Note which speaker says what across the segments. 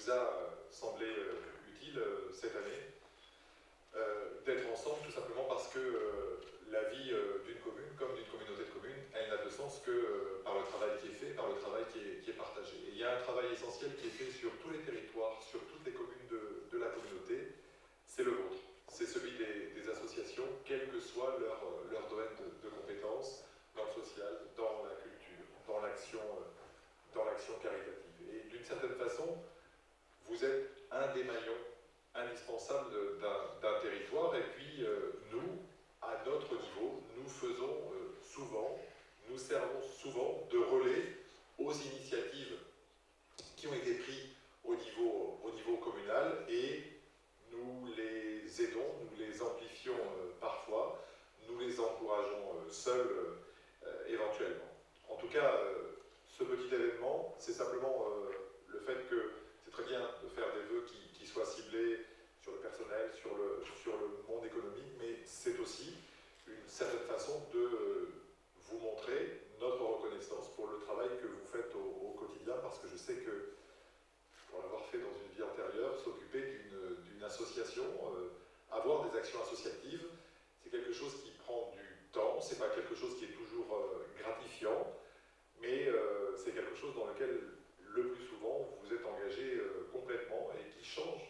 Speaker 1: nous a semblé utile cette année d'être ensemble, tout simplement parce que la vie d'une commune, comme d'une communauté de communes, elle n'a de sens que par le travail qui est fait, par le travail qui est partagé. Et il y a un travail essentiel qui est fait sur tous les territoires, sur toutes les communes de la communauté, c'est le vôtre. C'est celui des associations, quel que soit leur domaine de compétences, dans le social, dans la culture, dans l'action caritative. Et d'une certaine façon, vous êtes un des maillons indispensables d'un territoire, et puis nous, à notre niveau, nous faisons souvent, nous servons souvent de relais aux initiatives qui ont été prises au niveau communal, et nous les aidons, nous les amplifions parfois, nous les encourageons seuls éventuellement. En tout cas, ce petit événement, c'est simplement le fait que c'est très bien de faire des vœux qui soient ciblés sur le personnel, sur le monde économique, mais c'est aussi une certaine façon de vous montrer notre reconnaissance pour le travail que vous faites au quotidien, parce que je sais que, pour l'avoir fait dans une vie antérieure, s'occuper d'une association, avoir des actions associatives, c'est quelque chose qui prend du temps, c'est pas quelque chose qui est toujours gratifiant, mais c'est quelque chose dans lequel le plus souvent vous êtes engagé complètement et qui change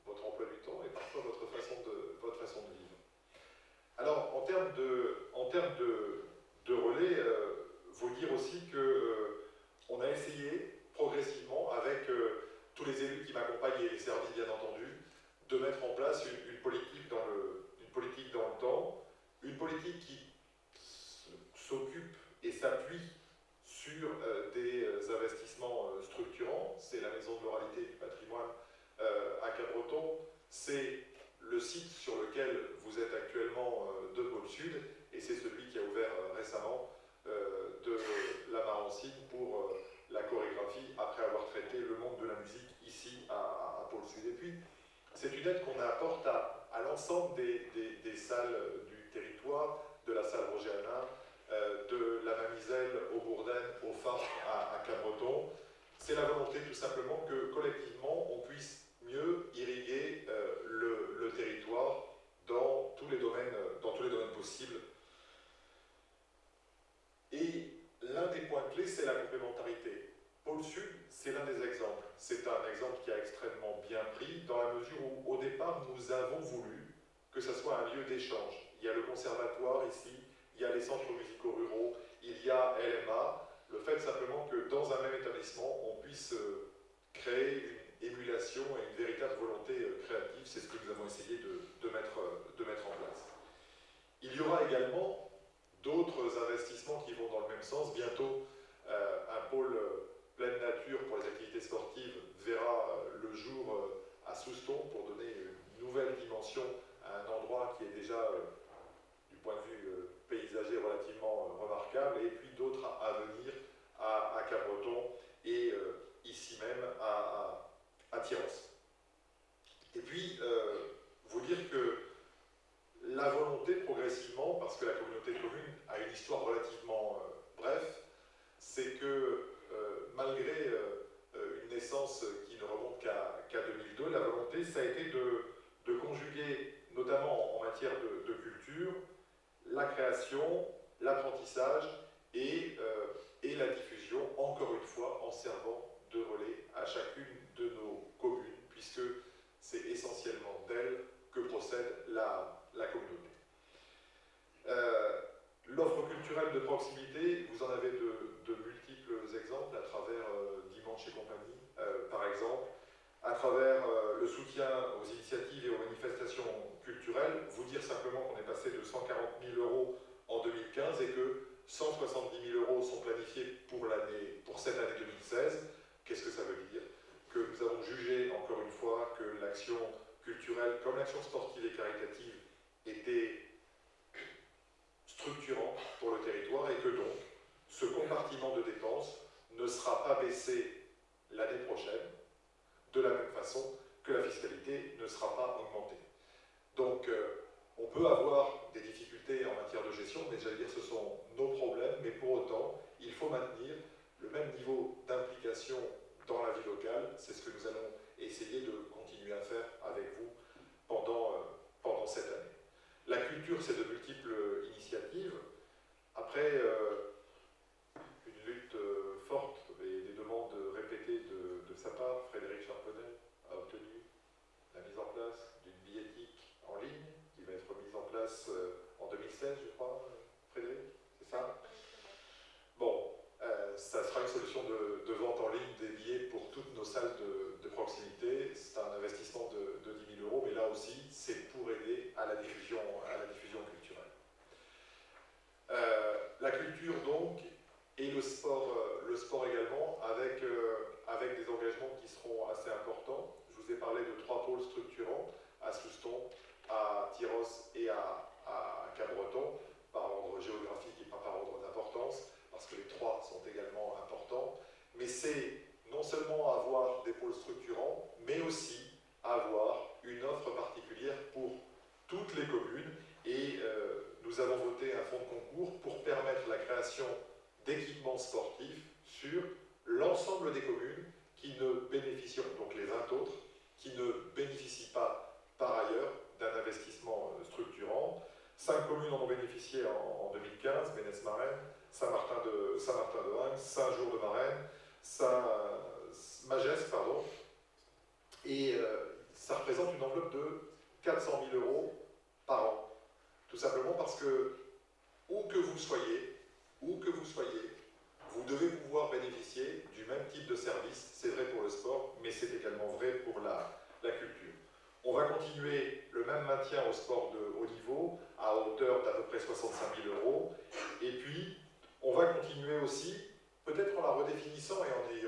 Speaker 1: votre emploi du temps et parfois votre façon de vivre. Alors, en termes de relais, vous dire aussi que on a essayé progressivement, avec tous les élus qui m'accompagnent et les services bien entendu, de mettre en place une politique dans le temps, une politique qui s'occupe et s'appuie sur des investissements structurants. C'est la maison de l'oralité du patrimoine à Cabreton, c'est le site sur lequel vous êtes actuellement de Pôle Sud, et c'est celui qui a ouvert récemment de la Marancine pour la chorégraphie, après avoir traité le monde de la musique ici à Pôle Sud. Et puis, c'est une aide qu'on apporte à l'ensemble des salles du territoire, de la salle Roger Hanin, de la Mamiselle au Bourdaine, au Phare à Cabreton. C'est la volonté tout simplement que collectivement on puisse mieux irriguer le territoire dans tous les domaines possibles. Et l'un des points clés, c'est la complémentarité. Pôle Sud, c'est l'un des exemples. C'est un exemple qui a extrêmement bien pris, dans la mesure où, au départ, nous avons voulu que ce soit un lieu d'échange. Il y a le conservatoire ici, il y a les centres musicaux ruraux, il y a LMA. Le fait simplement que dans un même établissement, on puisse créer une émulation et une véritable volonté créative, c'est ce que nous avons essayé de mettre en place. Il y aura également d'autres investissements qui vont dans le même sens. Bientôt, un pôle pleine nature pour les activités sportives verra le jour à Souston pour donner une nouvelle dimension à un endroit qui est déjà, du point de vue paysager, relativement remarquable, et puis d'autres à venir à Cabreton et ici même à Tyrosse. Et puis, vous dire que la volonté progressivement, parce que la communauté de communes a une histoire relativement brève, c'est que malgré une naissance qui ne remonte qu'à 2002, la volonté, ça a été de conjuguer, notamment en matière de culture, la création, l'apprentissage et la diffusion, encore une fois, en servant de relais à chacune de nos communes, puisque c'est essentiellement d'elles que procède la communauté. L'offre culturelle de proximité, vous en avez de multiples exemples à travers Dimanche et compagnie, par exemple, à travers le soutien aux initiatives et aux manifestations culturelles. Vous dire simplement qu'on est passé de 140 000 € en 2015 et que 170 000 € sont planifiés pour cette année 2016. Qu'est-ce que ça veut dire? Que nous avons jugé, encore une fois, que l'action culturelle, comme l'action sportive et caritative, était structurante pour le territoire, et que donc, ce compartiment de dépenses ne sera pas baissé l'année prochaine, de la même façon que la fiscalité ne sera pas augmentée. Donc, on peut avoir des difficultés en matière de gestion, mais j'allais dire que ce sont nos problèmes, mais pour autant, il faut maintenir le même niveau d'implication dans la vie locale. C'est ce que nous allons essayer de continuer à faire avec vous pendant cette année. La culture, c'est de multiples initiatives. Après, une lutte forte et des demandes répétées de sa part, Frédéric Charpenel a obtenu la mise en place d'une billettique en ligne qui va être mise en place en 2016, je crois, Frédéric, c'est ça? Bon, ça sera une solution de vente en ligne des billets pour toutes nos salles de proximité. C'est un investissement de 10 000 €, mais là aussi, c'est pour aider à la diffusion culturelle. La culture, donc, et le sport également, avec des engagements qui seront assez importants. Je vous ai parlé de 3 pôles structurants, à Souston, à Tyrosse et à Cabreton, par ordre géographique et pas par ordre d'importance, parce que les 3 sont également importants. Mais c'est non seulement avoir des pôles structurants, mais aussi avoir une offre particulière pour toutes les communes. Et nous avons voté un fonds de concours pour permettre la création d'équipements sportifs sur l'ensemble des communes qui ne bénéficient, donc les 20 autres, qui ne bénéficient pas par ailleurs d'un investissement structurant. 5 communes en ont bénéficié en 2015, Ménès-Marraine, Saint-Martin-de-Hingts, Saint-Jour-de-Marraine, Magès, pardon, et ça représente une enveloppe de 400 000 € par an. Tout simplement parce que, où que vous soyez, vous devez pouvoir bénéficier du même type de service. C'est vrai pour le sport, mais c'est également vrai pour la culture. On va continuer le même maintien au sport de haut niveau, à hauteur d'à peu près 65 000 €. Et puis, on va continuer aussi, peut-être en la redéfinissant et en y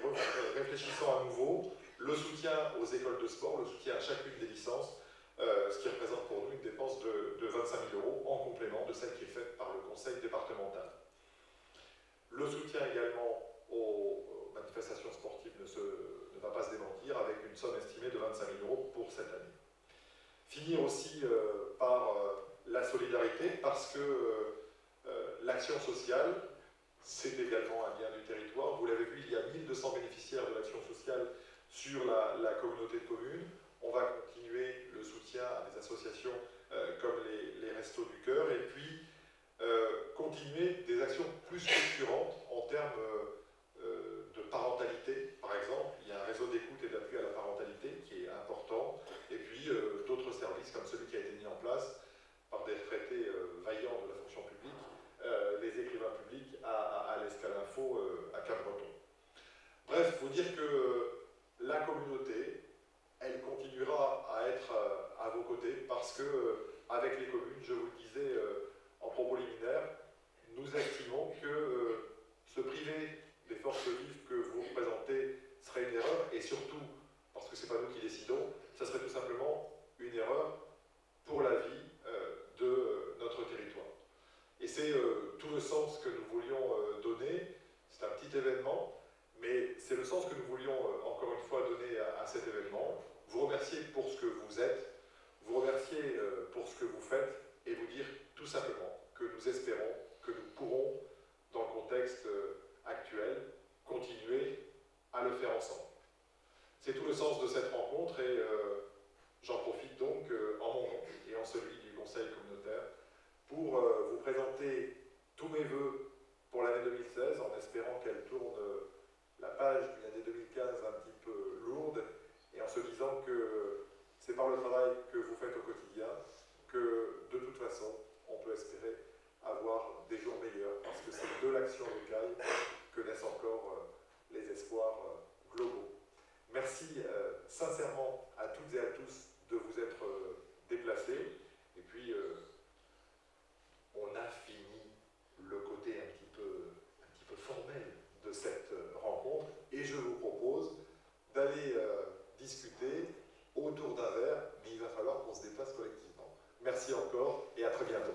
Speaker 1: réfléchissant à nouveau, le soutien aux écoles de sport, le soutien à chacune des licences, ce qui représente pour nous une dépense de 25 000 € en complément de celle qui est faite par le conseil départemental. Le soutien également aux manifestations sportives ne va pas se démentir, avec une somme estimée de 25 000 € pour cette année. Finir aussi par la solidarité, parce que l'action sociale, c'est également un bien du territoire. Vous l'avez vu, il y a 1200 bénéficiaires de l'action sociale sur la communauté de communes. On va continuer le soutien à des associations comme les Restos du Cœur, et puis continuer des actions plus structurantes en termes de parentalité, par exemple. Il y a un réseau d'écoute et d'appui à la parentalité qui est important, et puis d'autres services comme celui qui a été mis en place par des retraités vaillants de la fonction publique, les écrivains publics à l'Escalinfo à Cabreton. Bref, vous dire que la communauté, elle continuera à être à vos côtés, parce que avec les communes, je vous le disais en propos liminaire, nous estimons que se priver des forces vives que vous représentez serait une erreur, et surtout, parce que ce n'est pas nous qui décidons, ça serait tout simplement une erreur pour la vie de notre territoire. Et c'est tout le sens que nous voulions donner. C'est un petit événement, mais c'est le sens que nous voulions encore une fois donner à cet événement. Vous remercier pour ce que vous êtes, vous remercier pour ce que vous faites, et vous dire tout simplement que nous espérons que nous pourrons, dans le contexte actuel, continuer à le faire ensemble. C'est tout le sens de cette rencontre, et j'en profite donc en mon nom et en celui du Conseil communautaire pour vous présenter tous mes vœux pour l'année 2016, en espérant qu'elle tourne la page d'une année 2015 un petit peu lourde, et en se disant que c'est par le travail que vous faites au quotidien que, de toute façon, on peut espérer avoir des jours meilleurs, parce que c'est de l'action locale que naissent encore les espoirs globaux. Merci sincèrement à toutes et à tous de vous être déplacés, et puis on a fini le côté un petit peu formel de cette rencontre, et je vous propose d'aller discuter autour d'un verre, mais il va falloir qu'on se déplace collectivement. Merci encore et à très bientôt.